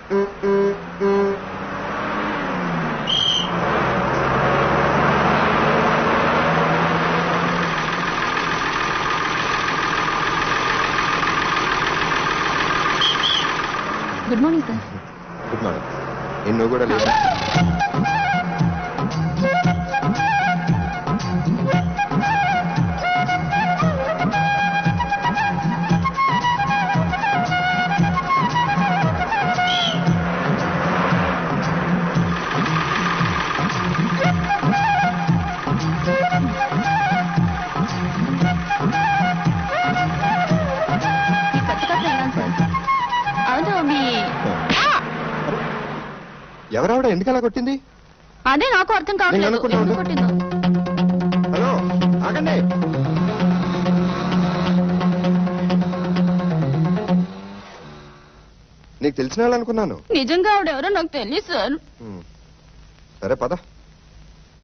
Good morning sir. Good morning. నువ్వు కూడా లేదు. ఎవరావిడ ఎందుకు అలా కొట్టింది? అదే నాకు అర్థం కావట్లేదు. హలో ఆగండి. నీకు తెలిసిన వాళ్ళు అనుకున్నాను. నిజంగా ఆవిడెవరో నాకు తెలియదు సార్. సరే పద.